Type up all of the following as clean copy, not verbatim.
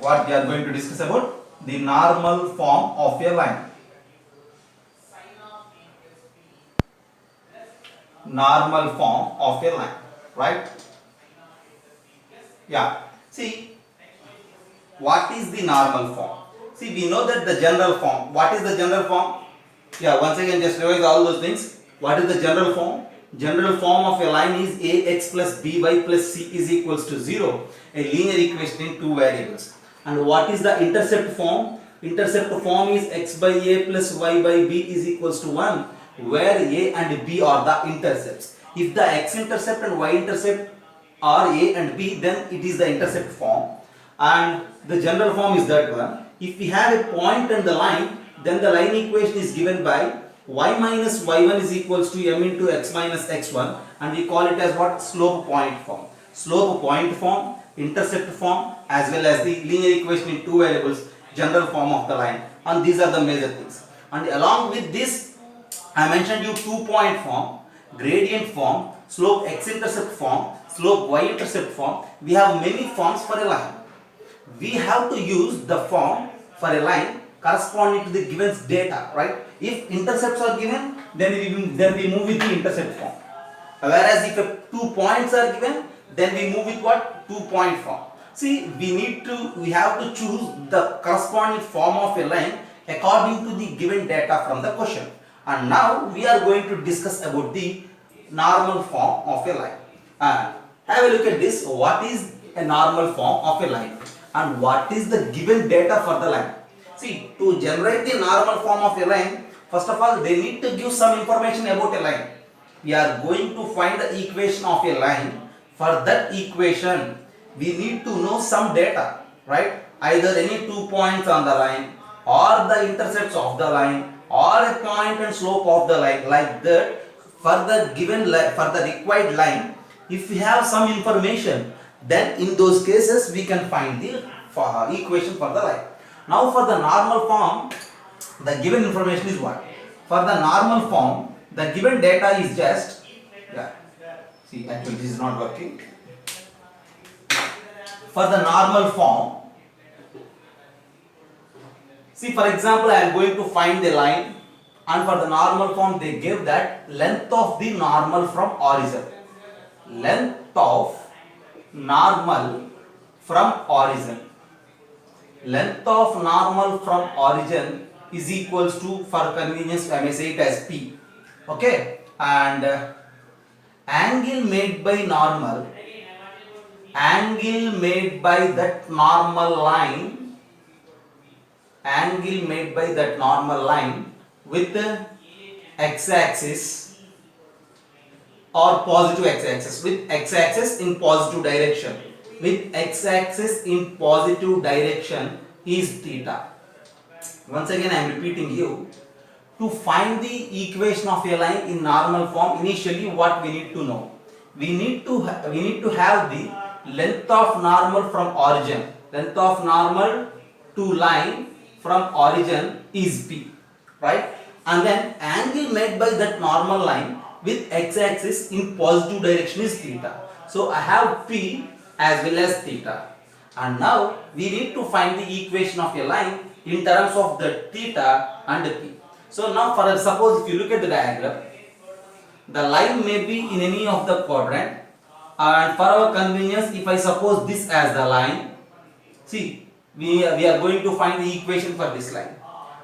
what we are going to discuss about the normal form of a line. Normal form of a line, right? Yeah. See, what is the normal form? See, we know that the general form. What is the general form? Yeah, once again, just revise all those things. What is the general form? General form of a line is ax plus by plus c is equals to 0, a linear equation in two variables. And what is the intercept form? Intercept form is x by a plus y by b is equals to 1, where a and b are the intercepts. If the x-intercept and y-intercept are a and b, then it is the intercept form. And the general form is that one. If we have a point and the line, then the line equation is given by y minus y1 is equals to m into x minus x1, and we call it as what? Slope point form. Slope point form, intercept form, as well as the linear equation in two variables, general form of the line, and these are the major things. And along with this, I mentioned you 2-point form, gradient form, slope x-intercept form, slope y-intercept form. We have many forms for a line. We have to use the form for a line corresponding to the given data, right? If intercepts are given, then we move with the intercept form. Whereas if 2 points are given, then we move with what? 2-point form. See, we have to choose the corresponding form of a line according to the given data from the question. And now we are going to discuss about the normal form of a line. And have a look at this. What is a normal form of a line? And what is the given data for the line? See, to generate the normal form of a line, first of all, they need to give some information about a line. We are going to find the equation of a line. For that equation, we need to know some data, right? Either any 2 points on the line, or the intercepts of the line, or a point and slope of the line. Like that, for the required line, if we have some information, then in those cases we can find the equation for the line. Now for the normal form, the given information is what? For the normal form, the given data is just, see, actually this is not working. For the normal form, see, for example, I am going to find the line, and for the normal form they give that length of the normal from origin. Length of normal from origin. Length of normal from origin is equals to, for convenience I may say it as P. Okay, and angle made by normal, angle made by that normal line, angle made by that normal line with x-axis or positive x-axis, with x-axis in positive direction, with x-axis in positive direction is theta. Once again I am repeating you, to find the equation of a line in normal form, initially what we need to know? We need to have the length of normal from origin. Length of normal to line from origin is P, right? And then angle made by that normal line with x-axis in positive direction is theta. So I have P as well as theta. And now we need to find the equation of a line in terms of the theta and the P. So now for suppose if you look at the diagram, the line may be in any of the quadrant, and for our convenience, if I suppose this as the line, see, we are going to find the equation for this line.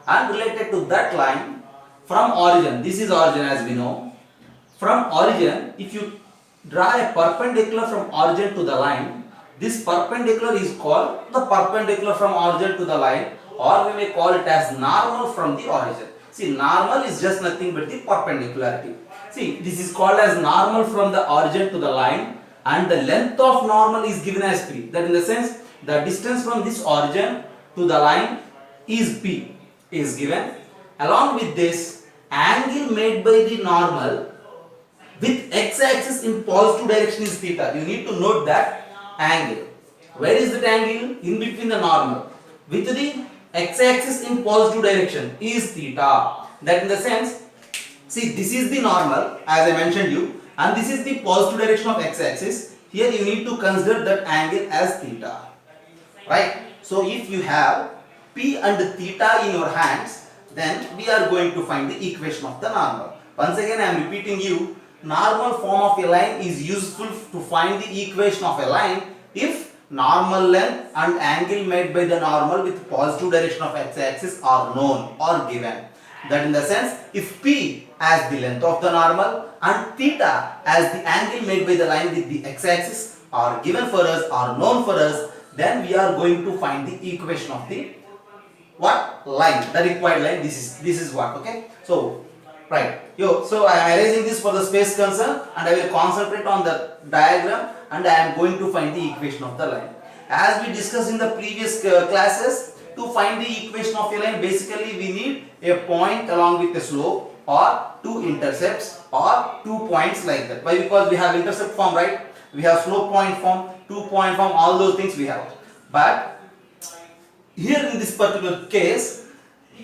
And related to that line, from origin, this is origin as we know. From origin, if you draw a perpendicular from origin to the line, this perpendicular is called the perpendicular from origin to the line, or we may call it as normal from the origin. See, normal is just nothing but the perpendicularity. See, this is called as normal from the origin to the line, and the length of normal is given as P. That in the sense, the distance from this origin to the line is P is given. Along with this, angle made by the normal with x-axis in positive direction is theta. You need to note that angle. Where is that angle? In between the normal. With the x-axis in positive direction is theta. That in the sense, see, this is the normal as I mentioned you, and this is the positive direction of x-axis. Here you need to consider that angle as theta, right? So if you have P and theta in your hands, then we are going to find the equation of the normal. Once again I am repeating you, normal form of a line is useful to find the equation of a line if normal length and angle made by the normal with positive direction of x-axis are known or given. That in the sense, if P as the length of the normal and theta as the angle made by the line with the x-axis are given for us, are known for us, then we are going to find the equation of the what line, the required line. This is what, okay. So right, so I am erasing this for the space concern and I will concentrate on the diagram and I am going to find the equation of the line. As we discussed in the previous classes, to find the equation of a line, basically we need a point along with a slope or two intercepts or 2 points like that. Why? Because we have intercept form, right? We have slope point form, 2 point form, all those things we have. But here in this particular case,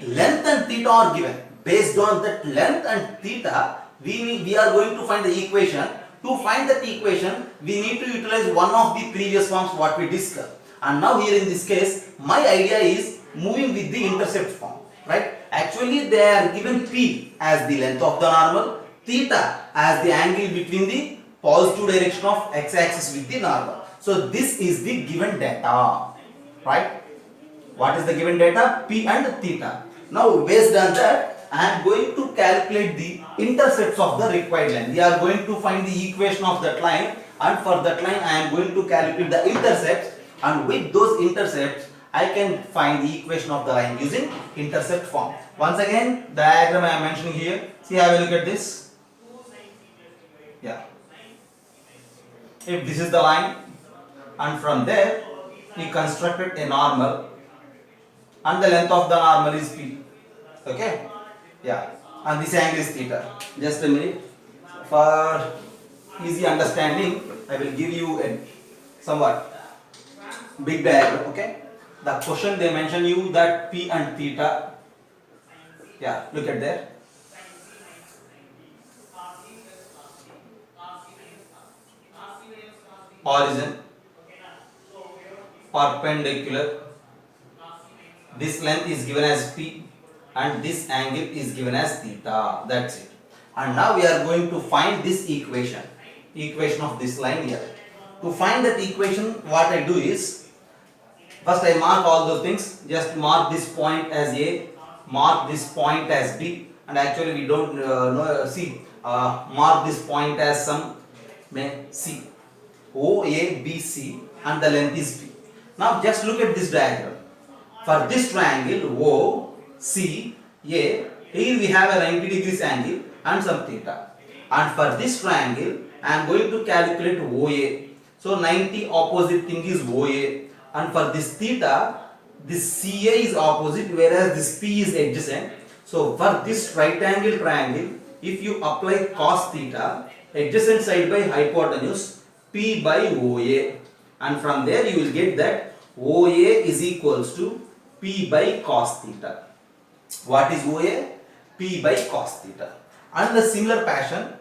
length and theta are given. Based on that length and theta, we are going to find the equation. To find that equation, we need to utilize one of the previous forms what we discussed. And now here in this case, my idea is moving with the intercept form, right? Actually, they are given P as the length of the normal, theta as the angle between the positive direction of x-axis with the normal. So this is the given data, right? What is the given data? P and theta. Now based on that, I am going to calculate the intercepts of the required line. We are going to find the equation of that line, and for that line I am going to calculate the intercepts, and with those intercepts I can find the equation of the line using intercept form. Once again, diagram I am mentioning here. See, have a look at this. Yeah. If this is the line, and from there we constructed a normal, and the length of the normal is P. Okay? Yeah. And this angle is theta. Just a minute. For easy understanding, I will give you a somewhat big diagram. Okay? The question they mention you that P and theta. Yeah, look at there. Origin, perpendicular. This length is given as P and this angle is given as theta. That's it. And now we are going to find this equation of this line here. To find that equation, what I do is, first I mark all those things. Just mark this point as A, mark this point as B, and actually we don't know, see, mark this point as some C, O, A, B, C, and the length is P. Now just look at this diagram. For this triangle O, C, A, here we have a 90 degrees angle and some theta. And for this triangle, I am going to calculate OA. So 90 opposite thing is OA. And for this theta, this CA is opposite whereas this P is adjacent. So for this right angle triangle, if you apply cos theta, adjacent side by hypotenuse, P by OA. And from there you will get that OA is equals to P by cos theta. What is OA? P by cos theta. And the similar fashion,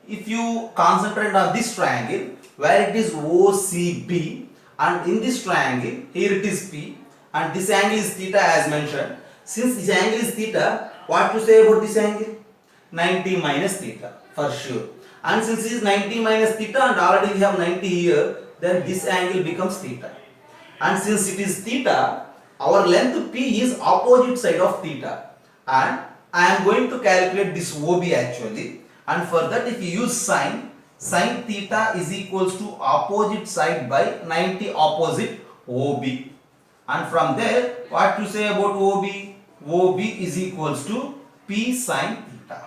if you concentrate on this triangle where it is OCB, and in this triangle here it is P and this angle is theta as mentioned. Since this angle is theta, what to say about this angle? 90 minus theta for sure. And since it is 90 minus theta and already we have 90 here, then this angle becomes theta. And since it is theta, our length P is opposite side of theta, and I am going to calculate this OB actually, and for that if you use sin theta is equals to opposite side by 90 opposite OB, and from there what to say about OB? OB is equals to P sin theta.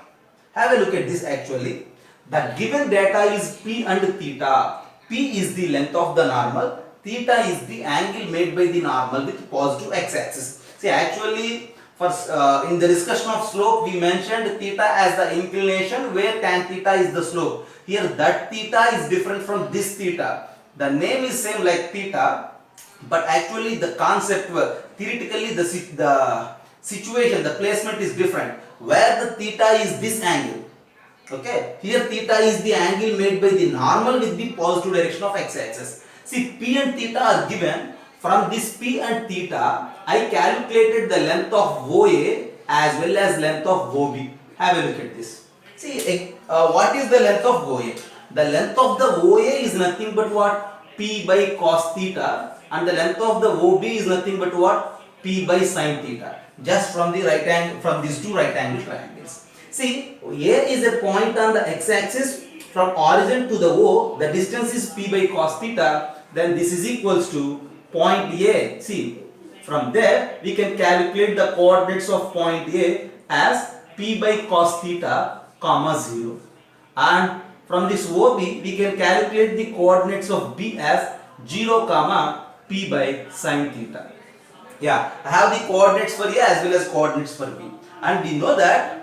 Have a look at this actually. The given data is P and theta. P is the length of the normal, theta is the angle made by the normal with positive x-axis. See, actually for in the discussion of slope we mentioned theta as the inclination where tan theta is the slope. Here that theta is different from this theta. The name is same like theta, but actually the concept, theoretically the situation, the placement is different. Where the theta is this angle. Okay, here theta is the angle made by the normal with the positive direction of x-axis. See, P and theta are given. from this P and theta, I calculated the length of OA as well as length of OB. Have a look at this. See, what is the length of OA? The length of the OA is nothing but what? P by cos theta, and the length of the OB is nothing but what? P by sin theta. Just from the right angle, from these two right angle triangles. See, A is a point on the x-axis. From origin to the O, the distance is P by cos theta. Then this is equals to point A. See, from there we can calculate the coordinates of point A as P by cos theta comma 0, and from this OB we can calculate the coordinates of B as 0 comma P by sin theta. Yeah, I have the coordinates for A as well as coordinates for B, and we know that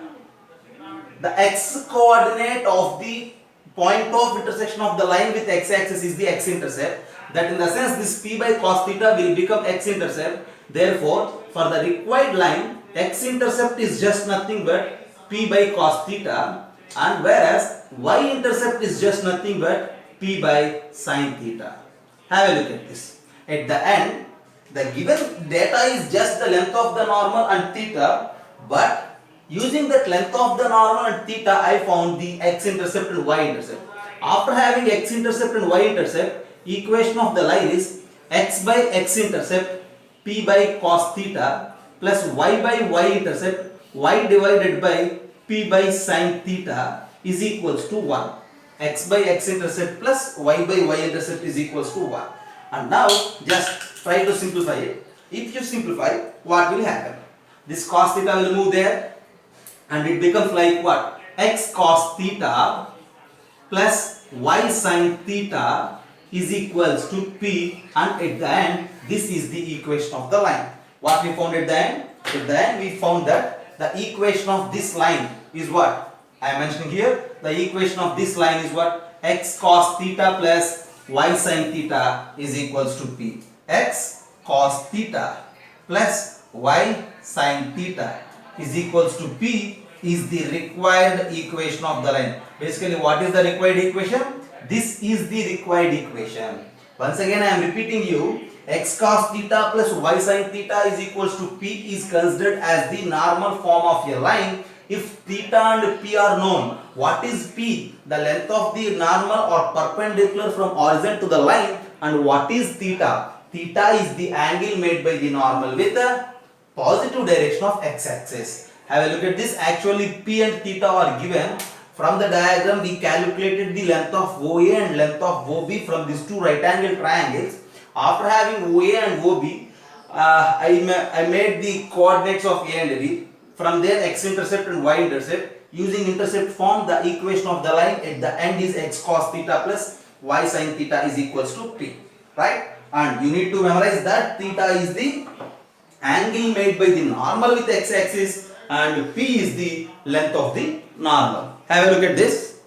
the x coordinate of the point of intersection of the line with x-axis is the x-intercept. That in the sense this P by cos theta will become x-intercept. Therefore, for the required line, x-intercept is just nothing but P by cos theta, and whereas y-intercept is just nothing but P by sin theta. Have a look at this. At the end, the given data is just the length of the normal and theta, but using that length of the normal and theta, I found the x-intercept and y-intercept. After having x-intercept and y-intercept, equation of the line is x by x-intercept P by cos theta plus y by y-intercept y divided by P by sin theta is equals to 1. X by x-intercept plus y by y-intercept is equals to 1. And now just try to simplify it. If you simplify, what will happen? This cos theta will move there, and it becomes like what? X cos theta plus y sin theta is equals to P, and at the end this is the equation of the line. What we found at the end? At the end we found that the equation of this line is what? I am mentioning here, the equation of this line is what? X cos theta plus y sin theta is equals to P. X cos theta plus y sin theta is equals to P is the required equation of the line. Basically, what is the required equation? This is the required equation. Once again, I am repeating you, x cos theta plus y sin theta is equals to P is considered as the normal form of a line if theta and P are known. What is P? The length of the normal or perpendicular from origin to the line. And what is theta? Theta is the angle made by the normal with the positive direction of x-axis. Have a look at this. Actually, P and theta are given. From the diagram, we calculated the length of OA and length of OB from these two right angle triangles. After having OA and OB, I made the coordinates of A and B. From there, x-intercept and y-intercept. Using intercept form, the equation of the line at the end is x cos theta plus y sin theta is equals to P. Right? And you need to memorize that theta is the angle made by the normal with x-axis and P is the length of the normal. Have a look at this.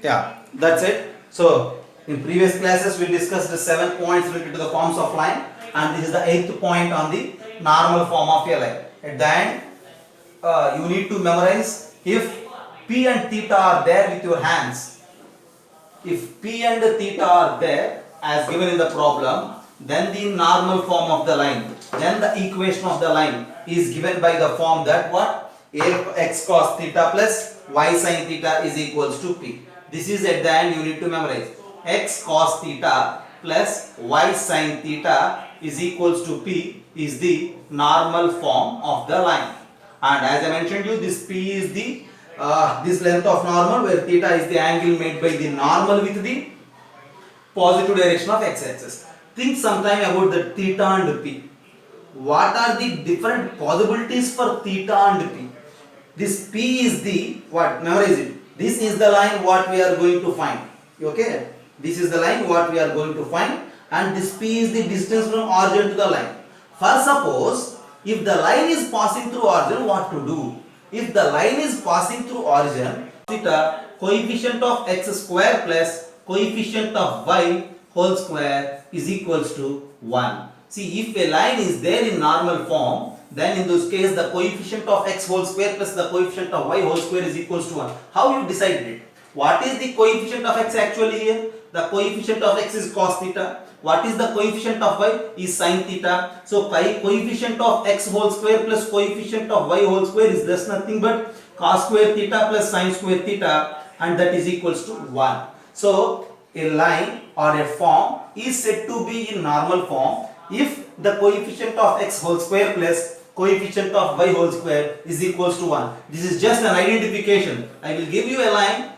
Yeah, that's it. So, in previous classes we discussed the 7 points related to the forms of line, and this is the 8th point on the normal form of a line. At the end, you need to memorize if P and theta are there with your hands. If P and theta are there as given in the problem, then the normal form of the line, then the equation of the line is given by the form that what? X cos theta plus y sin theta is equals to P. This is at the end you need to memorize. X cos theta plus y sin theta is equals to P is the normal form of the line. And as I mentioned you, this P is the this length of normal, where theta is the angle made by the normal with the positive direction of x-axis. Think sometime about the theta and P. What are the different possibilities for theta and P? This P is the what? Memorize it. This is the line what we are going to find. Okay? This is the line what we are going to find, and this P is the distance from origin to the line. For suppose if the line is passing through origin, what to do? If the line is passing through origin, theta coefficient of x square plus coefficient of y whole square is equals to 1. See, if a line is there in normal form, then in this case the coefficient of x whole square plus the coefficient of y whole square is equals to 1. How you decided it? What is the coefficient of x actually here? The coefficient of x is cos theta. What is the coefficient of y? Is sin theta. So coefficient of x whole square plus coefficient of y whole square is just nothing but cos square theta plus sin square theta, and that is equals to 1. So a line or a form is said to be in normal form if the coefficient of x whole square plus coefficient of y whole square is equals to 1. This is just an identification. I will give you a line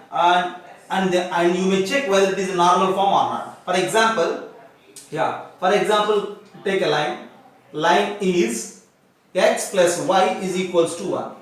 and you may check whether it is a normal form or not. For example, take a line. Line is x plus y is equals to 1.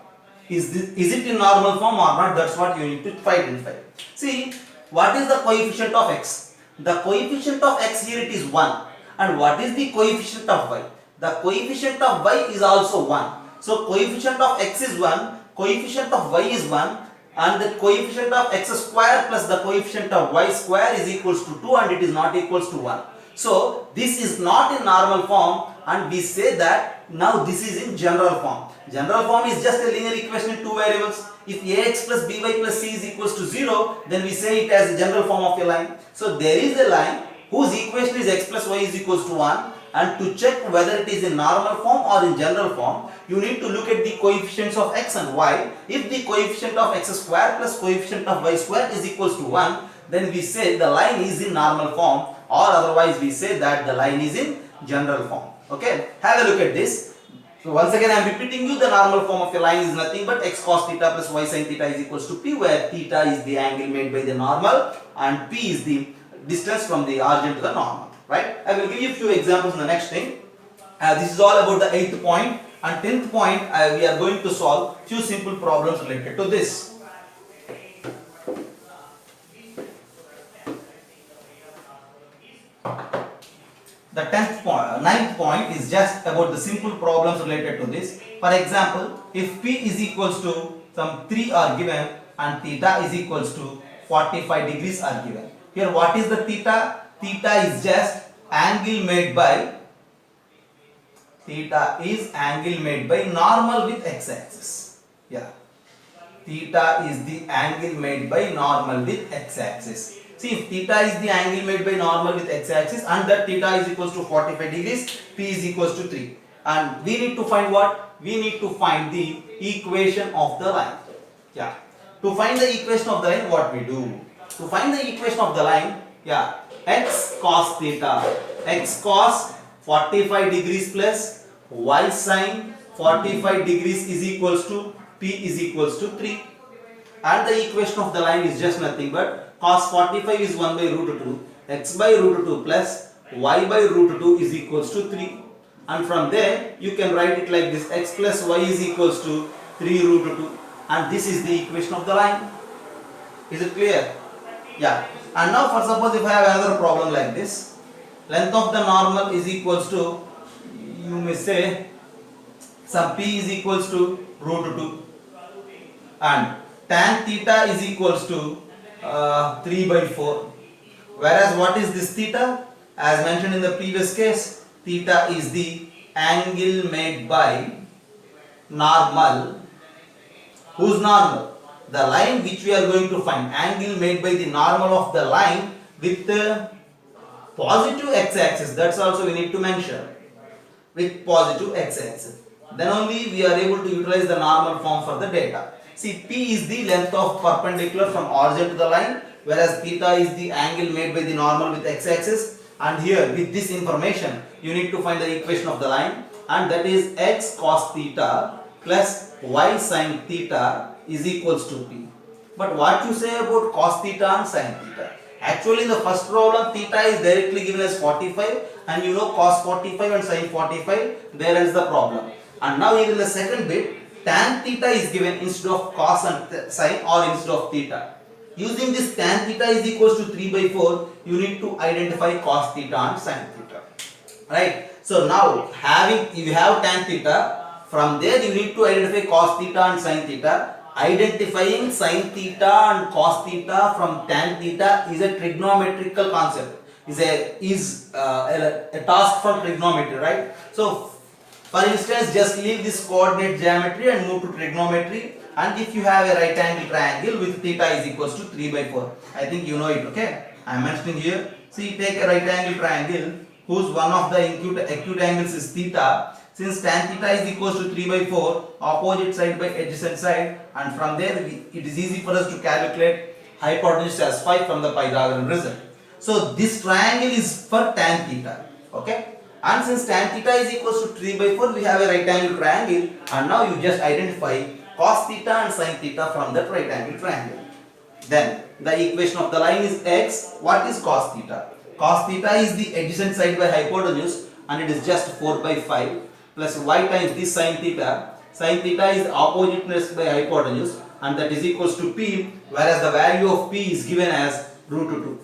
Is it in normal form or not? That's what you need to identify. See, what is the coefficient of x? The coefficient of x here it is 1. And what is the coefficient of y? The coefficient of y is also 1. So coefficient of x is 1, coefficient of y is 1, and the coefficient of x square plus the coefficient of y square is equals to 2, and it is not equals to 1. So this is not in normal form, and we say that now this is in general form. General form is just a linear equation in two variables. If ax plus by plus c is equals to 0, then we say it as a general form of a line. So there is a line whose equation is x plus y is equals to 1, and to check whether it is in normal form or in general form, you need to look at the coefficients of x and y. If the coefficient of x square plus coefficient of y square is equals to 1, then we say the line is in normal form, or otherwise we say that the line is in general form. Okay, have a look at this. So once again I am repeating you, the normal form of a line is nothing but x cos theta plus y sin theta is equals to p, where theta is the angle made by the normal and p is the distance from the origin to the normal. Right? I will give you a few examples in the next thing. This is all about the 8th point, and 10th point we are going to solve few simple problems related to this. The 9th point is just about the simple problems related to this. For example, if P is equals to some 3 are given and theta is equals to 45 degrees are given. Here what is the theta? Theta is just angle made by normal with x-axis. Yeah. Theta is the angle made by normal with x-axis. See, if theta is the angle made by normal with x-axis and that theta is equals to 45 degrees, P is equals to 3. And we need to find what? We need to find the equation of the line. Yeah. To find the equation of the line, what we do? To find the equation of the line, x cos theta, x cos 45 degrees plus y sin 45 degrees is equals to P is equals to 3. And the equation of the line is just nothing but cos 45 is 1 by root 2, x by root 2 plus y by root 2 is equals to 3. And from there you can write it like this: x plus y is equals to 3 root 2. And this is the equation of the line. Is it clear? Yeah. And now for suppose if I have another problem like this, length of the normal is equals to, you may say, some p is equals to root 2, and tan theta is equals to 3 by 4. Whereas what is this theta? As mentioned in the previous case, theta is the angle made by normal. Whose normal? The line which we are going to find. Angle made by the normal of the line with the positive x-axis. That's also we need to mention. With positive x-axis. Then only we are able to utilize the normal form for the data. See, P is the length of perpendicular from origin to the line, whereas theta is the angle made by the normal with x-axis. And here with this information you need to find the equation of the line, and that is x cos theta plus y sin theta is equals to P. But what you say about cos theta and sin theta? Actually in the first problem theta is directly given as 45, and you know cos 45 and sin 45, there ends the problem. And now even the second bit, tan theta is given instead of cos and sin, or instead of theta. Using this tan theta is equals to 3 by 4, you need to identify cos theta and sin theta. Right? So now you have tan theta, from there you need to identify cos theta and sin theta. Identifying sin theta and cos theta from tan theta is a trigonometrical concept. Is a task from trigonometry, right? So for instance, just leave this coordinate geometry and move to trigonometry, and if you have a right angle triangle with theta is equals to 3 by 4. I think you know it, okay? I am mentioning here. See, take a right angle triangle whose one of the acute angles is theta. Since tan theta is equals to 3 by 4, opposite side by adjacent side, and from there it is easy for us to calculate hypotenuse as 5 from the Pythagorean result. So this triangle is for tan theta, okay? And since tan theta is equals to 3 by 4, we have a right angle triangle, and now you just identify cos theta and sin theta from that right angle triangle. Then the equation of the line is x. What is cos theta? Cos theta is the adjacent side by hypotenuse, and it is just 4 by 5 plus y times this sin theta. Sin theta is oppositeness by hypotenuse, and that is equals to p, whereas the value of p is given as root 2.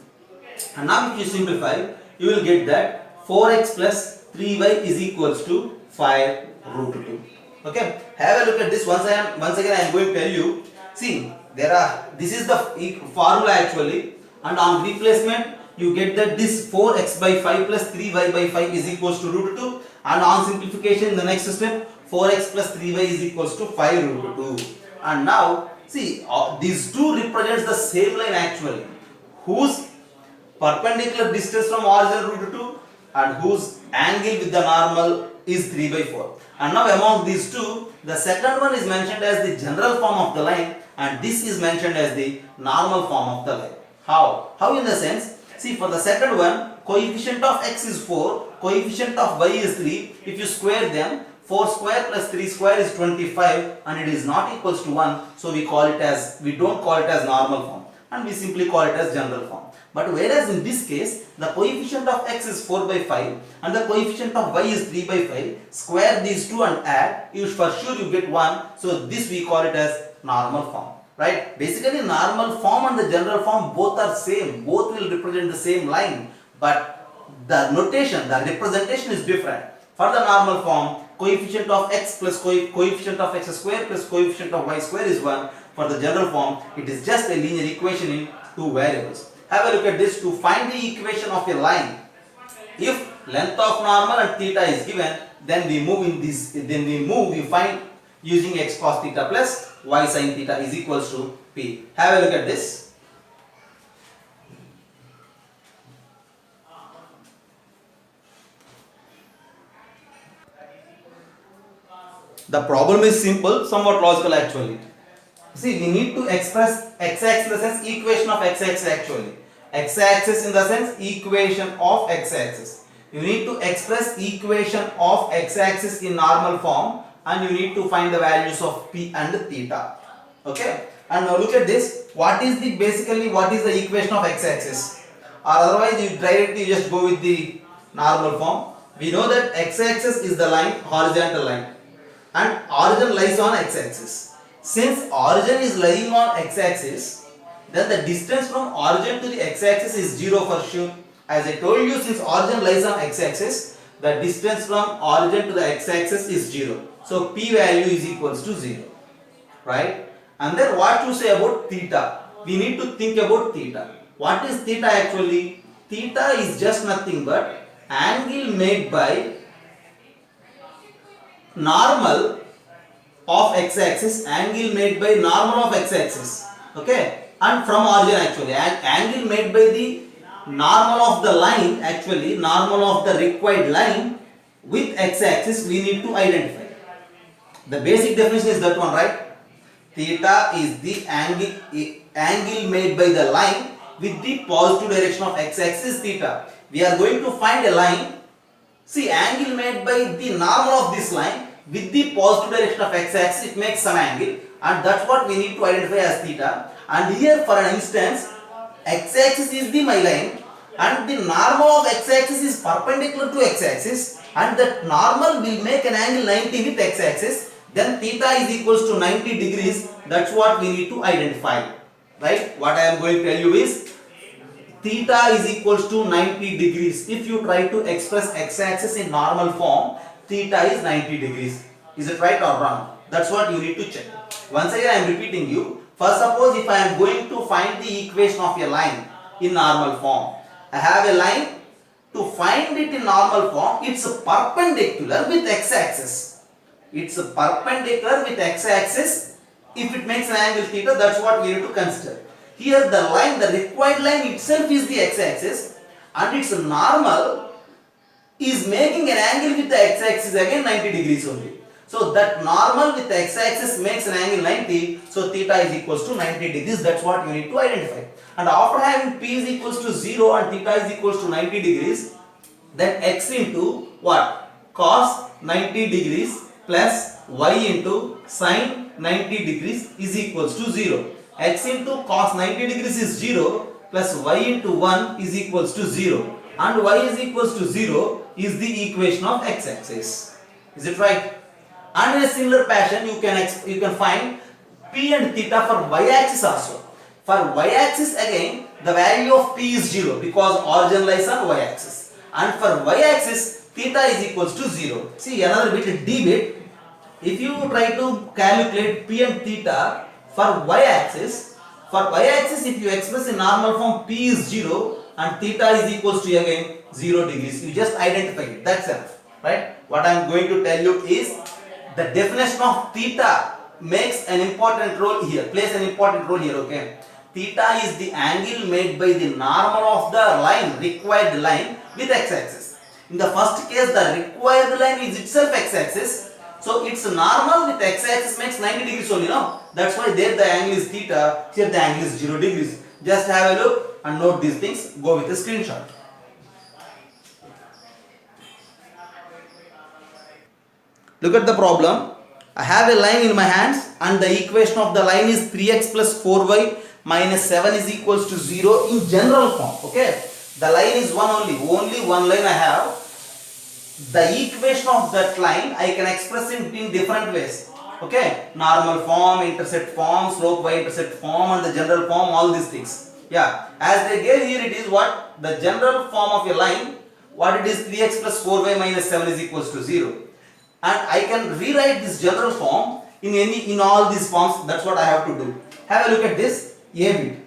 And now if you simplify, you will get that 4x plus 3y is equals to 5 root 2. Okay, have a look at this. Once again I am going to tell you. See, this is the formula actually, and on replacement you get that this 4x by 5 plus 3y by 5 is equals to root 2, and on simplification in the next step 4x plus 3y is equals to 5 root 2. And now see, these two represents the same line actually, whose perpendicular distance from origin root 2 and whose angle with the normal is 3 by 4. And now among these two, the second one is mentioned as the general form of the line, and this is mentioned as the normal form of the line. How in the sense? See, for the second one, coefficient of x is 4, coefficient of y is 3. If you square them, 4 square plus 3 square is 25, and it is not equals to 1, so we don't call it as normal form, and we simply call it as general form. But whereas in this case, the coefficient of x is 4 by 5 and the coefficient of y is 3 by 5, square these two and add, for sure you get 1. So this we call it as normal form, right? Basically normal form and the general form both are same, both will represent the same line, but the notation, the representation is different. For the normal form, coefficient of x plus coefficient of x square plus coefficient of y square is 1. For the general form, it is just a linear equation in two variables. Have a look at this. To find the equation of a line, if length of normal and theta is given, then we find using x cos theta plus y sin theta is equals to p. Have a look at this. The problem is simple, somewhat logical actually. See, we need to express x-axis in the sense equation of x-axis actually. X-axis in the sense equation of x-axis. You need to express equation of x-axis in normal form, and you need to find the values of p and theta. Okay? And now look at this. What is the equation of x-axis? Or otherwise you directly just go with the normal form. We know that x-axis is the line, horizontal line, and origin lies on x-axis. Since origin is lying on x-axis, then the distance from origin to the x-axis is 0 for sure. As I told you, since origin lies on x-axis, the distance from origin to the x-axis is 0. So p value is equals to 0. Right? And then what to say about theta? We need to think about theta. What is theta actually? Theta is just nothing but angle made by normal of x-axis, angle made by normal of x-axis, okay, and from origin actually, angle made by the normal of the line actually, normal of the required line with x-axis we need to identify. The basic definition is that one, right? Theta is the angle made by the line with the positive direction of x-axis theta. We are going to find a line. See, angle made by the normal of this line with the positive direction of x-axis, it makes some angle, and that's what we need to identify as theta. And here for an instance, x-axis is the my line, and the normal of x-axis is perpendicular to x-axis, and that normal will make an angle 90 with x-axis. Then theta is equals to 90 degrees. That's what we need to identify, right? What I am going to tell you is theta is equals to 90 degrees. If you try to express x-axis in normal form, theta is 90 degrees. Is it right or wrong? That's what you need to check. Once again I am repeating you. First, suppose if I am going to find the equation of a line in normal form. I have a line. To find it in normal form, it's perpendicular with x-axis. It's perpendicular with x-axis if it makes an angle theta, that's what we need to consider. Here the line, the required line itself is the x-axis, and its normal is making an angle with the x-axis again 90 degrees only. So that normal with the x-axis makes an angle 90, so theta is equals to 90 degrees. That's what you need to identify. And after having p is equals to 0 and theta is equals to 90 degrees, then x into what? Cos 90 degrees plus y into sin 90 degrees is equals to 0. X into cos 90 degrees is 0 plus y into 1 is equals to 0. And y is equals to 0 is the equation of x-axis. Is it right? And in a similar fashion, you can find p and theta for y-axis also. For y-axis again, the value of p is 0 because origin lies on y-axis. And for y-axis, theta is equals to 0. See another bit, d bit. If you try to calculate p and theta for y-axis, if you express in normal form, p is 0 and theta is equals to again 0 degrees. You just identify it. That's enough, right? What I am going to tell you is the definition of theta makes an important role here, plays an important role here, okay? Theta is the angle made by the normal of the line, required line with x-axis. In the first case, the required line is itself x-axis. So its normal with x-axis makes 90 degrees only, no? That's why there the angle is theta, here the angle is 0 degrees. Just have a look and note these things, go with a screenshot. Look at the problem. I have a line in my hands and the equation of the line is 3x plus 4y minus 7 is equals to 0 in general form. Okay. The line is only one line I have. The equation of that line I can express it in different ways. Okay. Normal form, intercept form, slope y-intercept form and the general form, all these things. Yeah. As they gave here, it is what? The general form of a line, what it is 3x plus 4y minus 7 is equals to 0. And I can rewrite this general form in all these forms. That's what I have to do. Have a look at this a bit.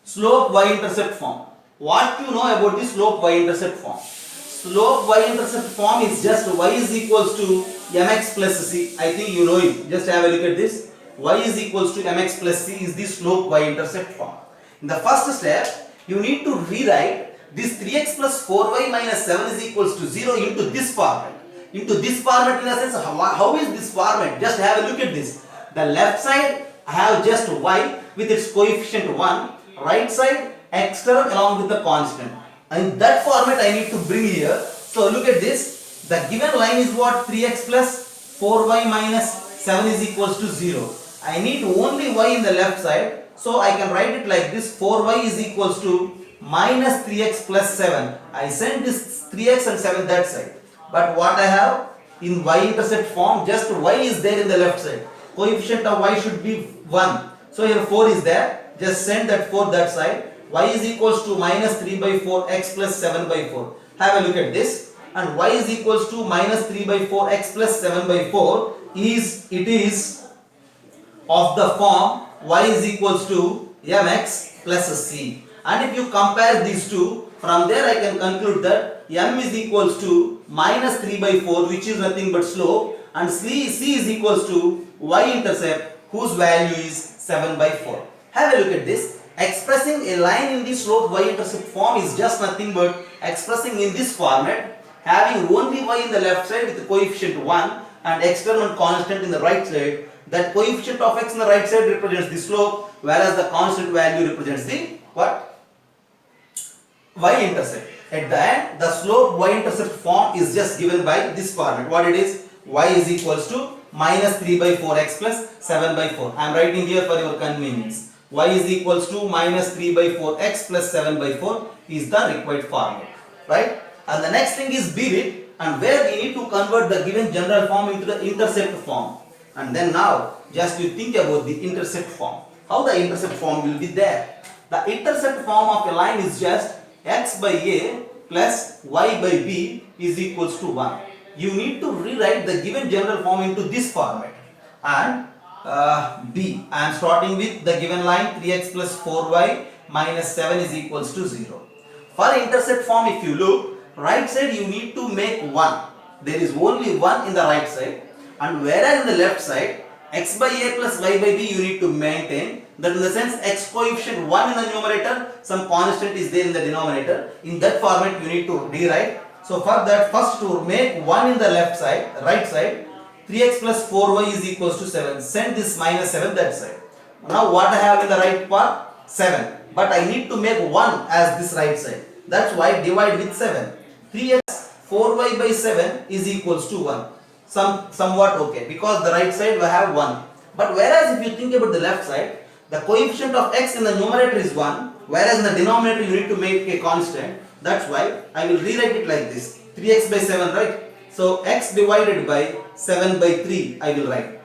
Slope y-intercept form. What you know about this slope y-intercept form? Slope y-intercept form is just y is equals to mx plus c. I think you know it. Just have a look at this. Y is equals to mx plus c is the slope y-intercept form. In the first step, you need to rewrite this 3x plus 4y minus 7 is equals to 0 into this format. Into this format in a sense, how is this format? Just have a look at this. The left side I have just y with its coefficient 1, right side x term along with the constant. And that format I need to bring here. So look at this. The given line is what? 3x plus 4y minus 7 is equals to 0. I need only y in the left side. So I can write it like this. 4y is equals to minus 3x plus 7. I send this 3x and 7 that side. But what I have in y-intercept form, just y is there in the left side. Coefficient of y should be 1. So here 4 is there. Just send that 4 that side. Y is equals to minus 3 by 4 x plus 7 by 4. Have a look at this. And y is equals to minus 3 by 4 x plus 7 by 4 is of the form y is equals to mx plus c. And if you compare these two, from there I can conclude that m is equals to minus 3 by 4, which is nothing but slope, and c is equals to y-intercept, whose value is 7 by 4. Have a look at this. Expressing a line in this slope y-intercept form is just nothing but expressing in this format, having only y in the left side with the coefficient 1 and external constant in the right side. That coefficient of x in the right side represents the slope, whereas the constant value represents the what? Y-intercept. At the end, the slope y-intercept form is just given by this format. What it is? Y is equals to minus 3 by 4x plus 7 by 4. I am writing here for your convenience. Y is equals to minus 3 by 4x plus 7 by 4 is the required format. Right? And the next thing is B bit, and where we need to convert the given general form into the intercept form. And then now, just you think about the intercept form. How the intercept form will be there? The intercept form of a line is just x by a plus y by b is equals to 1. You need to rewrite the given general form into this format. And b, I am starting with the given line 3x plus 4y minus 7 is equals to 0. For intercept form, if you look, right side you need to make 1. There is only 1 in the right side, and whereas in the left side, x by a plus y by b you need to maintain. That in the sense x coefficient 1 in the numerator, some constant is there in the denominator. In that format you need to rewrite. So for that, first to make 1 in the left side, right side, 3x plus 4y is equals to 7. Send this minus 7 that side. Now what I have in the right part? 7. But I need to make 1 as this right side. That's why divide with 7. 3x 4y by 7 is equals to 1. Somewhat okay, because the right side will have 1. But whereas if you think about the left side, the coefficient of x in the numerator is 1, whereas in the denominator you need to make a constant. That's why I will rewrite it like this. 3x by 7, right? So x divided by 7 by 3 I will write.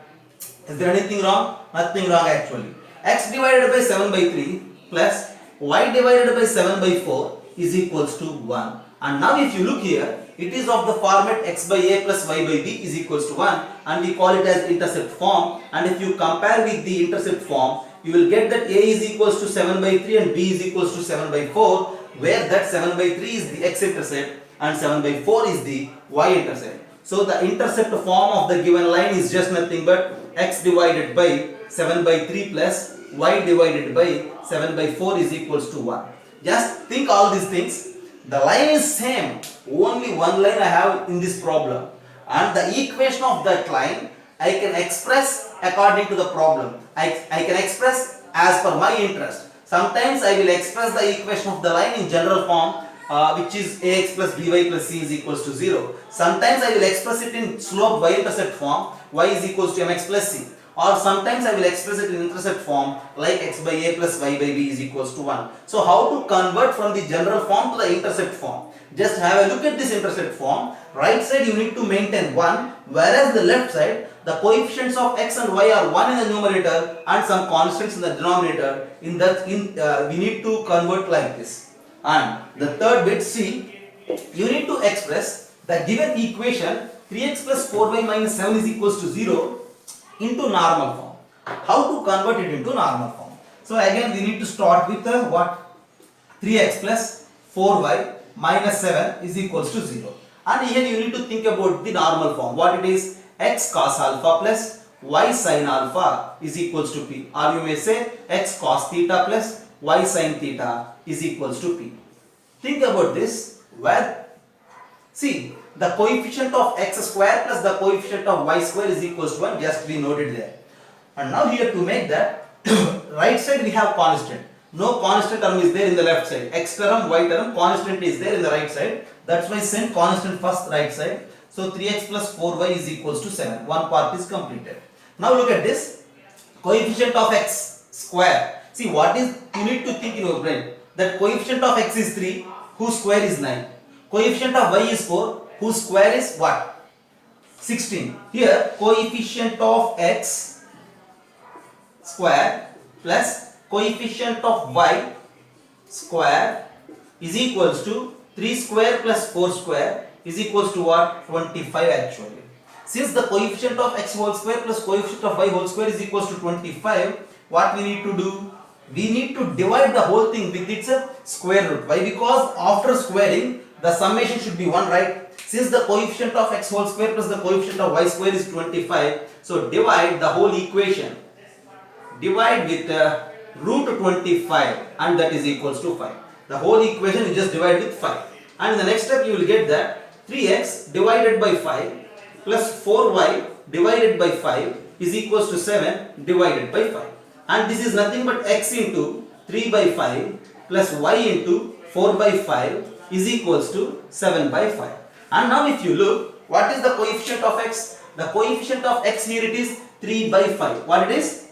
Is there anything wrong? Nothing wrong actually. X divided by 7 by 3 plus y divided by 7 by 4 is equals to 1. And now if you look here, it is of the format x by a plus y by b is equals to 1, and we call it as intercept form. And if you compare with the intercept form, you will get that a is equals to 7 by 3 and b is equals to 7 by 4, where that 7 by 3 is the x-intercept and 7 by 4 is the y-intercept. So the intercept form of the given line is just nothing but x divided by 7 by 3 plus y divided by 7 by 4 is equals to 1. Just think all these things. The line is same, only one line I have in this problem, and the equation of that line I can express according to the problem. I can express as per my interest. Sometimes I will express the equation of the line in general form, which is ax plus by plus c is equals to 0. Sometimes I will express it in slope y-intercept form, y is equals to mx plus c. Or sometimes I will express it in intercept form like x by a plus y by b is equals to 1. So how to convert from the general form to the intercept form? Just have a look at this intercept form. Right side you need to maintain 1, whereas the left side the coefficients of x and y are 1 in the numerator and some constants in the denominator. In that we need to convert like this. And the third bit, C, you need to express the given equation 3x plus 4y minus 7 is equals to 0 into normal form. How to convert it into normal form? So again we need to start with what? 3x plus 4y minus 7 is equals to 0. And here you need to think about the normal form. What it is? X cos alpha plus y sin alpha is equals to p. Or you may say x cos theta plus y sin theta is equals to p. Think about this. Where? See, the coefficient of x square plus the coefficient of y square is equals to 1, just be noted there. And now here to make that, right side we have constant. No constant term is there in the left side. X term, y term, constant is there in the right side. That's why send constant first right side. So 3x plus 4y is equals to 7. One part is completed. Now look at this. Coefficient of x square. See what is, you need to think in your brain. That coefficient of x is 3, whose square is 9. Coefficient of y is 4, whose square is what? 16. Here coefficient of x square plus coefficient of y square is equals to 3 square plus 4 square is equals to what? 25 actually. Since the coefficient of x whole square plus coefficient of y whole square is equals to 25, what we need to do? We need to divide the whole thing with its square root. Why? Because after squaring, the summation should be 1, right? Since the coefficient of x whole square plus the coefficient of y square is 25, so divide the whole equation. Divide with root 25 and that is equals to 5. The whole equation you just divide with 5. And in the next step you will get that 3x divided by 5 plus 4y divided by 5 is equals to 7 divided by 5. And this is nothing but x into 3 by 5 plus y into 4 by 5 is equals to 7 by 5. And now if you look, what is the coefficient of x? The coefficient of x here it is 3 by 5. What it is?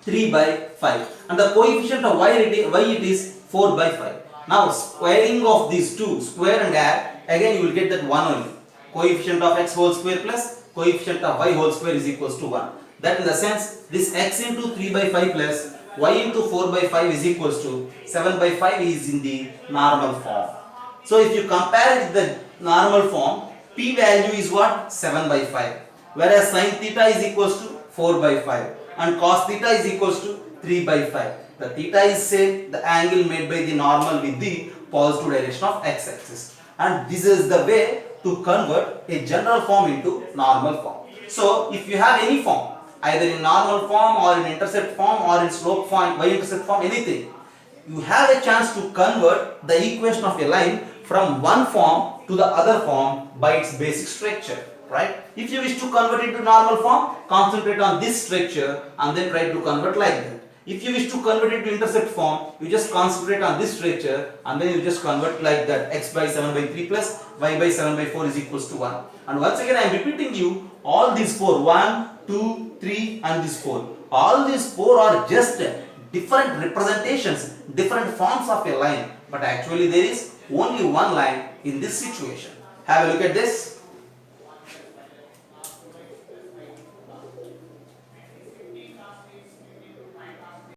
3 by 5. And the coefficient of y it is 4 by 5. Now squaring of these two, square and add, again you will get that 1 only. Coefficient of x whole square plus coefficient of y whole square is equals to 1. That in the sense, this x into 3 by 5 plus y into 4 by 5 is equals to 7 by 5 is in the normal form. So if you compare with the normal form, p value is what? 7 by 5. Whereas sin theta is equals to 4 by 5 and cos theta is equals to 3 by 5. The theta is same, the angle made by the normal with the positive direction of x-axis. And this is the way to convert a general form into normal form. So if you have any form, either in normal form or in intercept form or in slope form, y-intercept form, anything. You have a chance to convert the equation of a line from one form to the other form by its basic structure, right? If you wish to convert it to normal form, concentrate on this structure and then try to convert like that. If you wish to convert it to intercept form, you just concentrate on this structure and then you just convert like that, x by 7 by 3 plus y by 7 by 4 is equals to 1. And once again I am repeating you, all these 4, 1, 2, 3 and these 4, all these 4 are just different representations, different forms of a line, but actually there is only one line in this situation. Have a look at this.